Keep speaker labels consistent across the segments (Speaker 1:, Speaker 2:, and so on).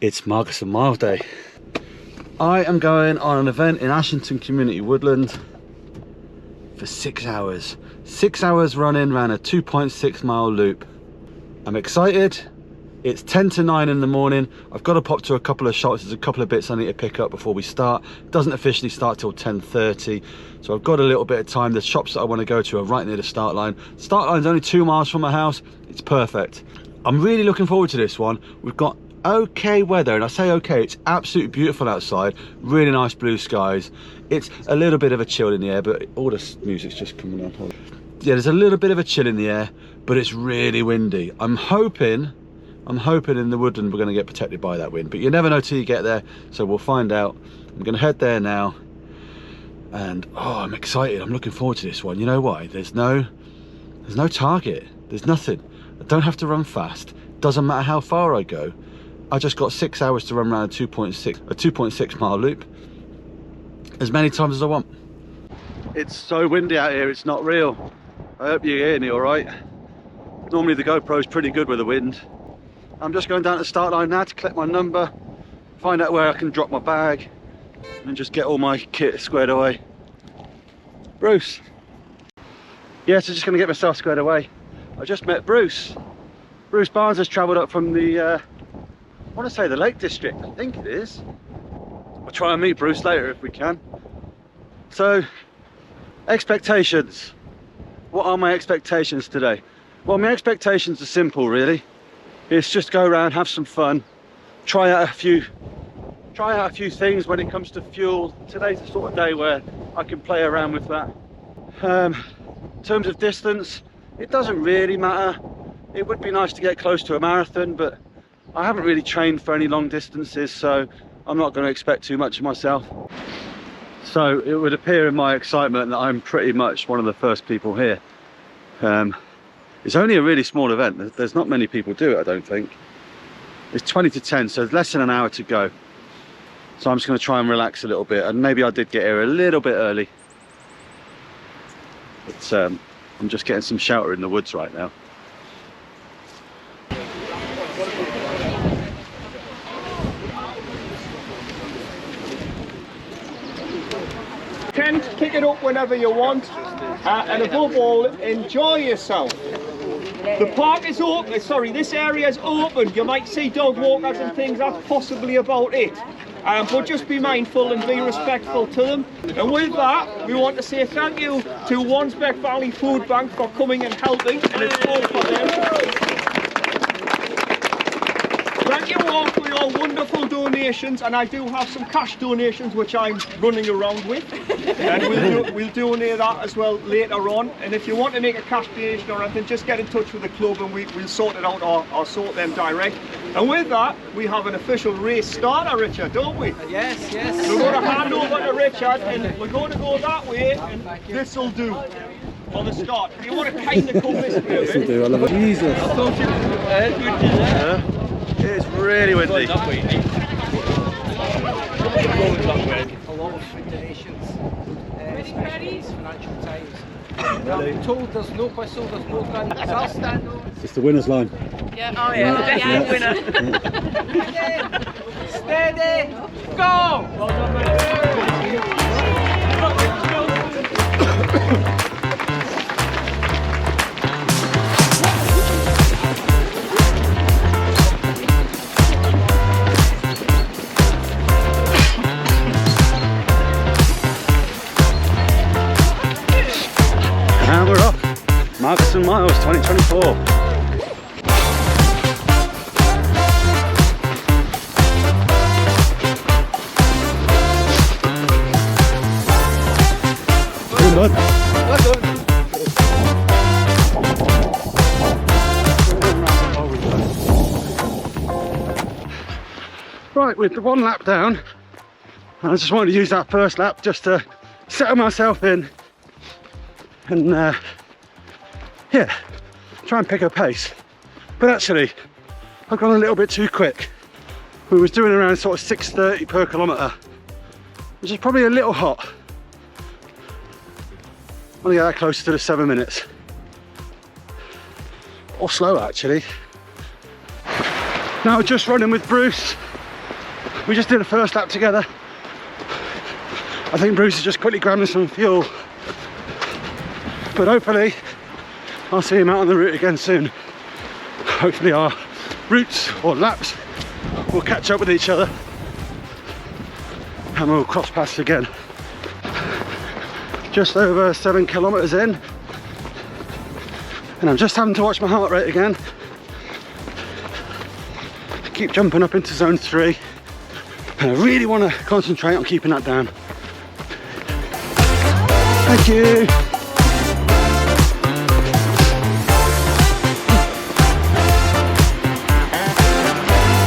Speaker 1: It's Margisons Miles Day. I am going on an event in Ashington Community Woodland for 6 hours. 6 hours running around a 2.6 mile loop. I'm excited. It's 10 to 9 in the morning. I've got to pop to a couple of shops. There's a couple of bits I need to pick up before we start. It doesn't officially start till 10:30. So I've got a little bit of time. The shops that I want to go to are right near the start line. Start line's only 2 miles from my house. It's perfect. I'm really looking forward to this one. We've got okay weather, and I say okay, it's absolutely beautiful outside. Really nice blue skies. It's a little bit of a chill in the air, but all this music's just coming up. Yeah, there's a little bit of a chill in the air, but it's really windy. I'm hoping in the woodland we're going to get protected by that wind, but you never know till you get there, so we'll find out. I'm going to head there now, and oh, I'm excited. I'm looking forward to this one. You know why? There's no target. There's nothing. I don't have to run fast. Doesn't matter how far I go. I just got 6 hours to run around a 2.6 mile loop as many times as I want. It's so windy out here, it's not real. I hope you hear me all right. Normally the GoPro's pretty good with the wind. I'm just going down to the start line now to collect my number, find out where I can drop my bag, and just get all my kit squared away. Bruce. Yes, I'm just going to get myself squared away. I just met Bruce. Bruce Barnes has travelled up from the, I want to say the Lake District, I think it is. I'll try and meet Bruce later if we can. So, expectations. What are my expectations today? Well, my expectations are simple really. It's just go around, have some fun, try out a few things when it comes to fuel. Today's the sort of day where I can play around with that. In terms of distance, it doesn't really matter. It would be nice to get close to a marathon, but I haven't really trained for any long distances, so I'm not going to expect too much of myself. So it would appear in my excitement that I'm pretty much one of the first people here. It's only a really small event. There's not many people do it, I don't think. It's 20 to 10, so less than an hour to go. So I'm just going to try and relax a little bit, and maybe I did get here a little bit early. But I'm just getting some shelter in the woods right now.
Speaker 2: Tent, kick it up whenever you want, and above all, enjoy yourself. The park is open, sorry, this area is open. You might see dog walkers and things, that's possibly about it. But just be mindful and be respectful to them. And with that, we want to say thank you to Wansbeck Valley Food Bank for coming and helping, and it's all for them. Thank you all for your wonderful donations, and I do have some cash donations which I'm running around with, and we'll donate that as well later on. And if you want to make a cash donation or anything, just get in touch with the club and we'll sort it out, or sort them direct. And with that, we have an official race starter, Richard, don't we?
Speaker 3: Yes, yes.
Speaker 2: We're going to hand over to Richard, and we're going to go that way, and this will do for the start. If you want to kind of come this way,
Speaker 1: This will do, I love it. Jesus. It's really windy.
Speaker 3: A lot of donations, especially in financial times. I'm told there's no whistle, there's no gun. I'll stand over.
Speaker 1: It's the winner's line.
Speaker 4: Yeah. Oh yeah, definitely winner.
Speaker 3: Steady, go! Well done,
Speaker 1: And we're off. Margisons Miles 2024. Good luck. Right, with the one lap down, I just wanted to use that first lap just to settle myself in and yeah, try and pick a pace. But actually I've gone a little bit too quick. We was doing around sort of 6:30 per kilometre, which is probably a little hot. I want to get that closer to the 7 minutes, or slow actually. Now just running with Bruce We just did a first lap together. I think Bruce is just quickly grabbing some fuel. But hopefully, I'll see him out on the route again soon. Hopefully our routes or laps will catch up with each other and we'll cross paths again. Just over 7 kilometers in, and I'm just having to watch my heart rate again. I keep jumping up into zone 3, and I really want to concentrate on keeping that down. Thank you.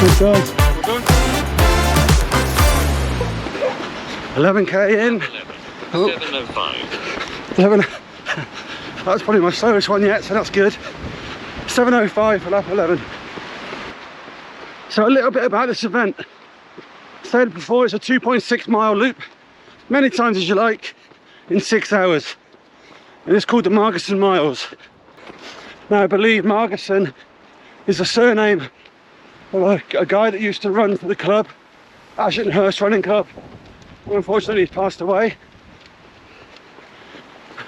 Speaker 1: Good guys. 11k in.
Speaker 5: 7:05.
Speaker 1: 11. That's probably my slowest one yet, so that's good. 7:05 for lap 11. So a little bit about this event. I said before, it's a 2.6 mile loop, many times as you like, in 6 hours. And it's called the Margisons Miles. Now I believe Margison is a surname of a guy that used to run for the club, AHRC running club. Unfortunately, he's passed away.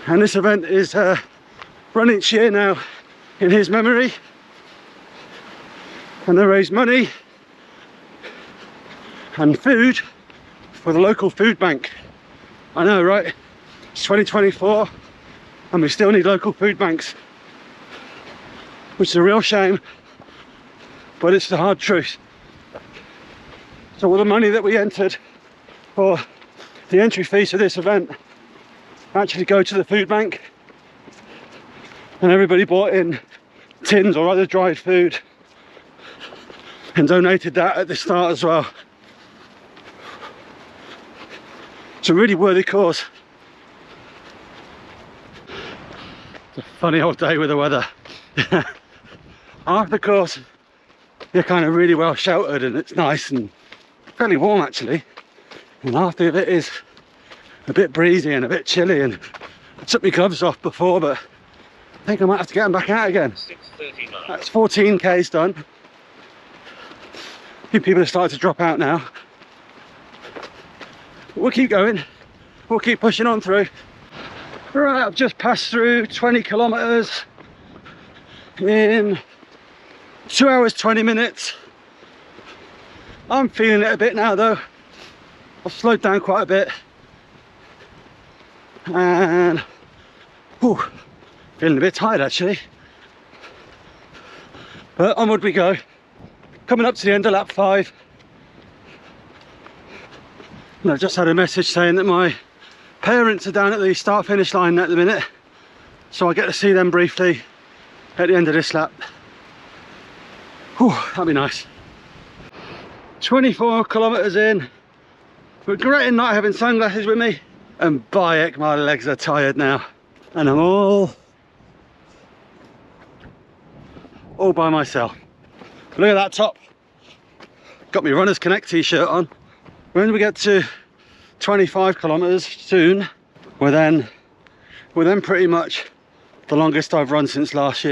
Speaker 1: And this event is run each year now in his memory. And they raise money and food for the local food bank. I know, right? It's 2024 and we still need local food banks, which is a real shame, but it's the hard truth. So all the money that we entered for the entry fees for this event actually go to the food bank, and everybody bought in tins or other dried food and donated that at the start as well. It's a really worthy cause. It's a funny old day with the weather. After the course you're kind of really well sheltered and it's nice and fairly warm actually, and after it is a bit breezy and a bit chilly, and I took my gloves off before, but I think I might have to get them back out again.
Speaker 5: 6:39.
Speaker 1: That's 14k's done. A few people have started to drop out now. But we'll keep going. We'll keep pushing on through. Right, I've just passed through 20 kilometers in 2 hours 20 minutes. I'm feeling it a bit now though. I've slowed down quite a bit. And whew, feeling a bit tired actually, but onward we go. Coming up to the end of lap 5, and I've just had a message saying that my parents are down at the start finish line at the minute, so I get to see them briefly at the end of this lap. Whew, that'll be nice. 24 kilometers in, regretting not having sunglasses with me. And by heck, my legs are tired now, and I'm all by myself. Look at that top. Got my Runners Connect t-shirt on. When we get to 25 kilometers soon, we're then pretty much the longest I've run since last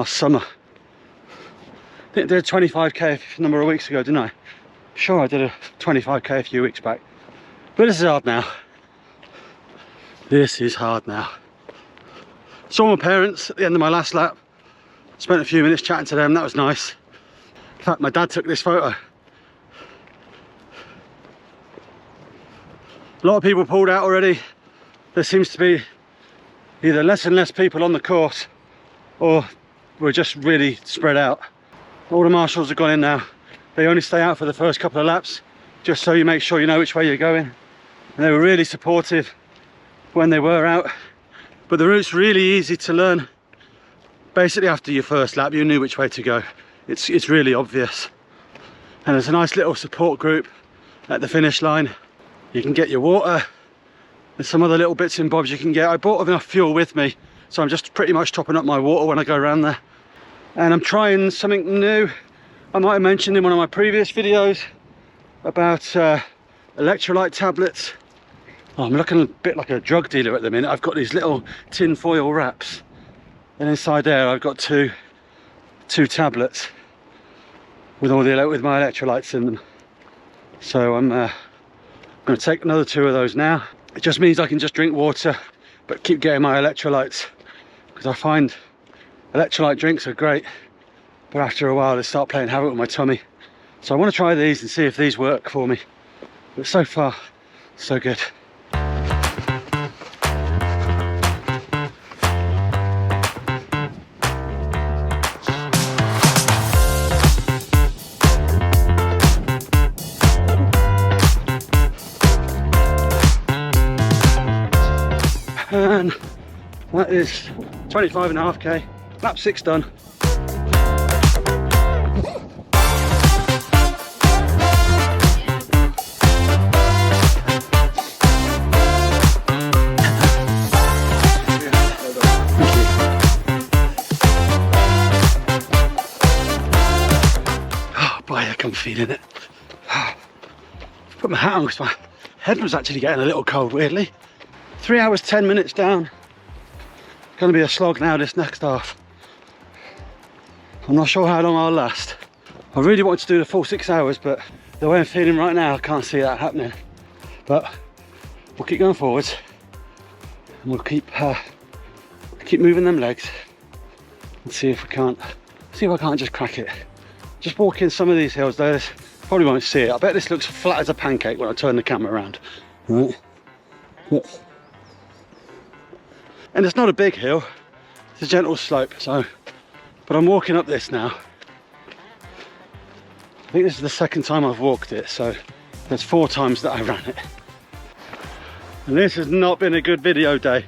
Speaker 1: summer. I think I did a 25k a number of weeks ago, didn't I? Sure, I did a 25k a few weeks back. But this is hard now. This is hard now. Saw my parents at the end of my last lap. Spent a few minutes chatting to them, that was nice. In fact, my dad took this photo. A lot of people pulled out already. There seems to be either less and less people on the course, or we're just really spread out. All the marshals have gone in now. They only stay out for the first couple of laps, just so you make sure you know which way you're going. And they were really supportive when they were out. But the route's really easy to learn. Basically after your first lap you knew which way to go. It's really obvious. And there's a nice little support group at the finish line. You can get your water. There's some other little bits and bobs you can get. I bought enough fuel with me, so I'm just pretty much topping up my water when I go around there. And I'm trying something new. I might have mentioned in one of my previous videos about electrolyte tablets. Oh, I'm looking a bit like a drug dealer at the minute. I've got these little tin foil wraps, and inside there I've got two tablets with my electrolytes in them. So I'm going to take another 2 of those now. It just means I can just drink water, but keep getting my electrolytes, because I find electrolyte drinks are great, but after a while they start playing havoc with my tummy. So I want to try these and see if these work for me. But so far, so good. And that is 25.5k, lap 6 done. Oh boy, I can feel it. Put my hat on because my head was actually getting a little cold, weirdly. 3 hours 10 minutes down. Gonna be a slog now this next half. I'm not sure how long I'll last. I really wanted to do the full 6 hours, but the way I'm feeling right now, I can't see that happening. But we'll keep going forwards, and we'll keep moving them legs and see if I can't just crack it. Just walking some of these hills, though, probably won't see it. I bet this looks flat as a pancake when I turn the camera around. Right. But, and it's not a big hill, it's a gentle slope, so, but I'm walking up this now. I think this is the 2nd time I've walked it, so there's 4 times that I ran it. And this has not been a good video day.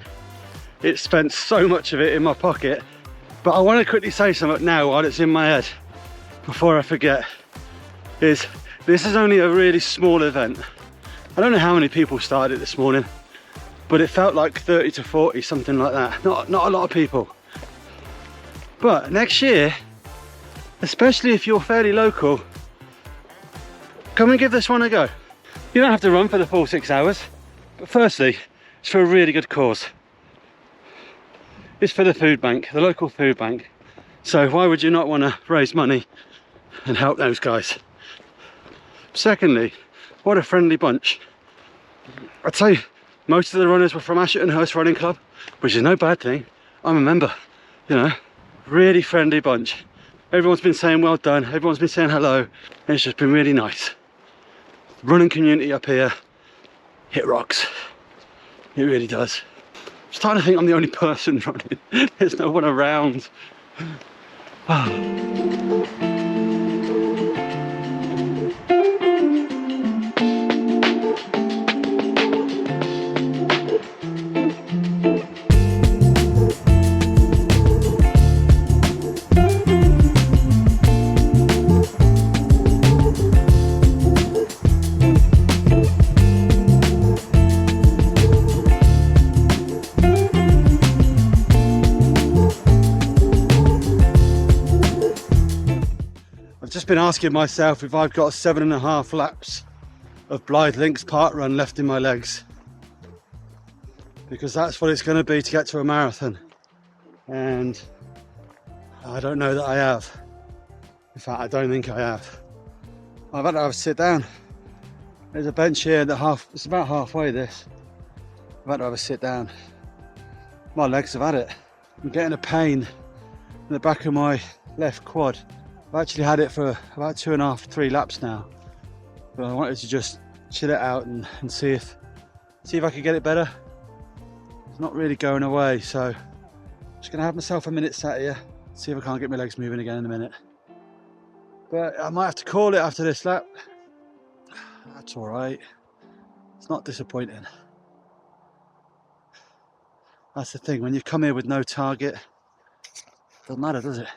Speaker 1: It's spent so much of it in my pocket, but I want to quickly say something now while it's in my head, before I forget, is this is only a really small event. I don't know how many people started it this morning, but it felt like 30 to 40, something like that. Not a lot of people. But next year, especially if you're fairly local, come and give this one a go. You don't have to run for the full 6 hours, but firstly, it's for a really good cause. It's for the food bank, the local food bank. So why would you not want to raise money and help those guys? Secondly, what a friendly bunch. I'd say most of the runners were from AHRC Running Club, which is no bad thing. I'm a member, you know. Really friendly bunch. Everyone's been saying well done, everyone's been saying hello, and it's just been really nice. Running community up here, it rocks. It really does. I'm starting to think I'm the only person running. There's no one around. I've just been asking myself if I've got 7.5 laps of Blythe Links Park Run left in my legs, because that's what it's going to be to get to a marathon, and I don't know that I have. In fact, I don't think I have. I've had to have a sit down. There's a bench here that it's about halfway this. I've had to have a sit down. My legs have had it. I'm getting a pain in the back of my left quad. I've actually had it for about 2.5, 3 laps now, but I wanted to just chill it out and see if I could get it better. It's not really going away, so I'm just gonna have myself a minute sat here, see if I can't get my legs moving again in a minute. But I might have to call it after this lap. That's all right. It's not disappointing. That's the thing, when you come here with no target, it doesn't matter, does it?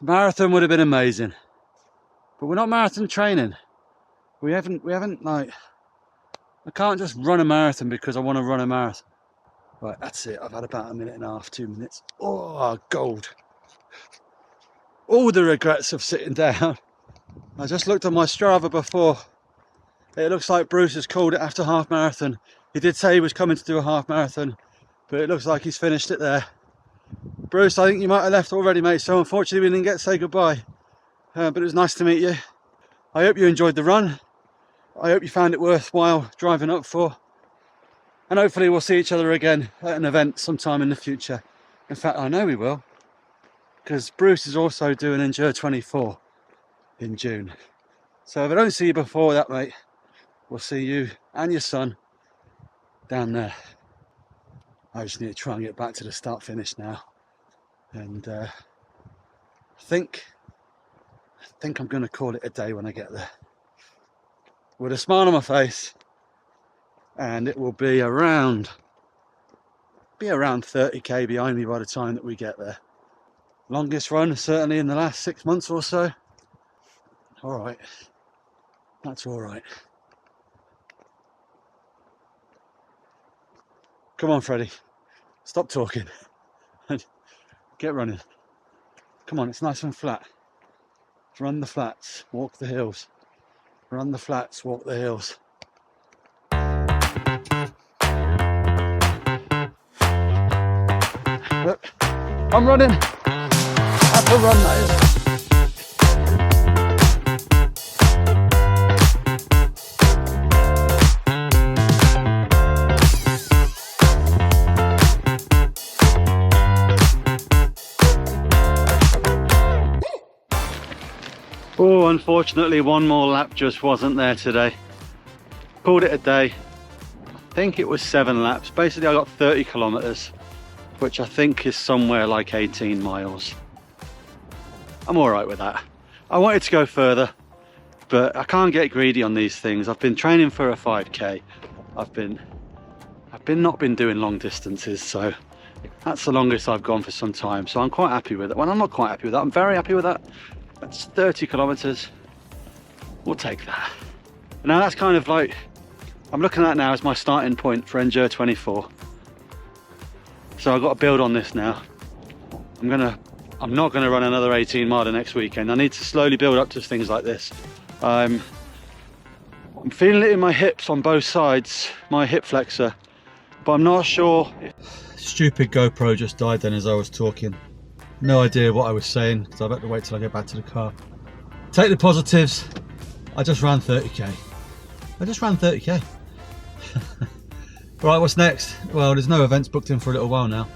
Speaker 1: Marathon would have been amazing, but we're not marathon training. We haven't like, I can't just run a marathon because I want to run a marathon. Right, that's it. I've had about 1.5 minutes, 2 minutes. Oh, gold. All the regrets of sitting down. I just looked at my Strava before. It looks like Bruce has called it after half marathon. He did say he was coming to do a half marathon, but it looks like he's finished it there. Bruce, I think you might have left already, mate, so unfortunately we didn't get to say goodbye. But it was nice to meet you. I hope you enjoyed the run. I hope you found it worthwhile driving up for. And hopefully we'll see each other again at an event sometime in the future. In fact, I know we will, because Bruce is also doing Endure 24 in June. So if I don't see you before that, mate, we'll see you and your son down there. I just need to try and get back to the start finish now. And I think I'm going to call it a day when I get there. With a smile on my face. And it will be around 30k behind me by the time that we get there. Longest run certainly in the last 6 months or so. All right, that's all right. Come on, Freddie, stop talking and get running. Come on, it's nice and flat. Run the flats, walk the hills. Run the flats, walk the hills. Look, I'm running. That's a run, that is. Oh, unfortunately, one more lap just wasn't there today. Called it a day. I think it was 7 laps. Basically, I got 30 kilometers. Which I think is somewhere like 18 miles. I'm all right with that. I wanted to go further, but I can't get greedy on these things. I've been training for a 5k. I've not been doing long distances, so that's the longest I've gone for some time. So I'm quite happy with it. Well, I'm not quite happy with that. I'm very happy with that. That's 30 kilometers. We'll take that. Now that's kind of like, I'm looking at now as my starting point for Endure 24. So I've got to build on this now. I'm not gonna run another 18 mile the next weekend. I need to slowly build up to things like this. I'm feeling it in my hips on both sides, my hip flexor, but I'm not sure. Stupid GoPro just died then as I was talking. No idea what I was saying, because I've had to wait till I get back to the car. Take the positives. I just ran 30k. I just ran 30k. Right, what's next? Well, there's no events booked in for a little while now,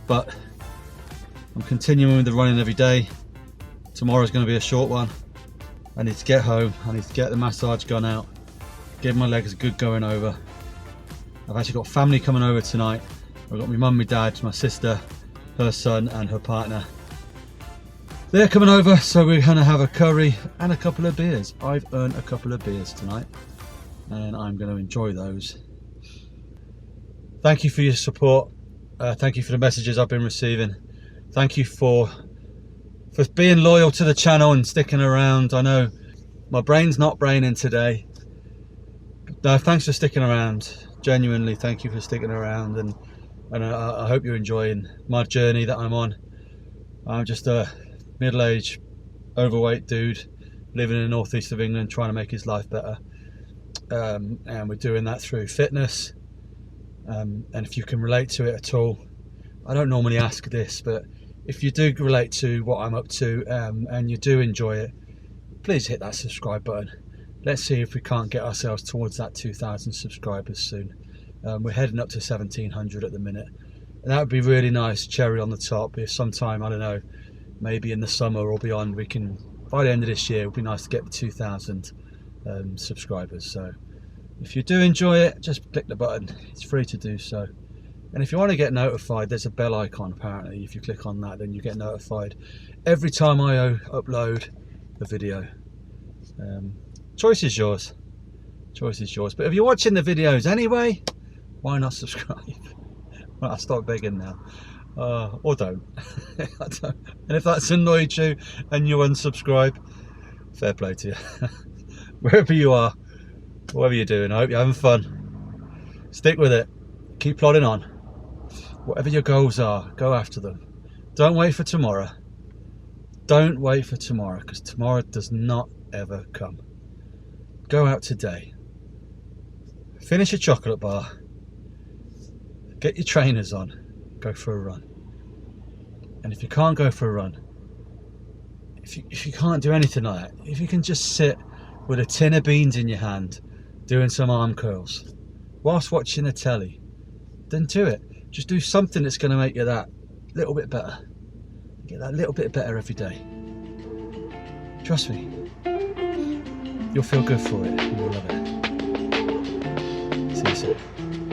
Speaker 1: but I'm continuing with the running every day. Tomorrow's going to be a short one. I need to get home, I need to get the massage gun out, give my legs a good going over. I've actually got family coming over tonight. I've got my mum, my dad, my sister, her son and her partner. They're coming over, so we're going to have a curry and a couple of beers. I've earned a couple of beers tonight and I'm going to enjoy those. Thank you for your support. Thank you for the messages I've been receiving. Thank you for being loyal to the channel and sticking around. I know my brain's not braining today. Thanks for sticking around. Genuinely, thank you for sticking around, and I hope you're enjoying my journey that I'm on. I'm just a middle-aged, overweight dude living in the northeast of England, trying to make his life better. And we're doing that through fitness. And if you can relate to it at all, I don't normally ask this, but if you do relate to what I'm up to and you do enjoy it, please hit that subscribe button. Let's see if we can't get ourselves towards that 2,000 subscribers soon. We're heading up to 1,700 at the minute, and that would be really nice, cherry on the top. If sometime, I don't know, maybe in the summer or beyond, we can, by the end of this year, it would be nice to get the 2,000 subscribers. So if you do enjoy it, just click the button. It's free to do so. And if you want to get notified, there's a bell icon apparently. If you click on that, then you get notified every time I upload a video. Choice is yours. Choice is yours. But if you're watching the videos anyway, why not subscribe? Well, I'll stop begging now. Or don't. I don't. And if that's annoyed you and you unsubscribe, fair play to you. Wherever you are, whatever you're doing, I hope you're having fun. Stick with it. Keep plodding on. Whatever your goals are, go after them. Don't wait for tomorrow. Don't wait for tomorrow, because tomorrow does not ever come. Go out today. Finish your chocolate bar. Get your trainers on. Go for a run. And if you can't go for a run, if you can't do anything like that, if you can just sit with a tin of beans in your hand doing some arm curls whilst watching the telly, then do it. Just do something that's going to make you that little bit better. Get that little bit better every day. Trust me, you'll feel good for it. You will love it. See you soon.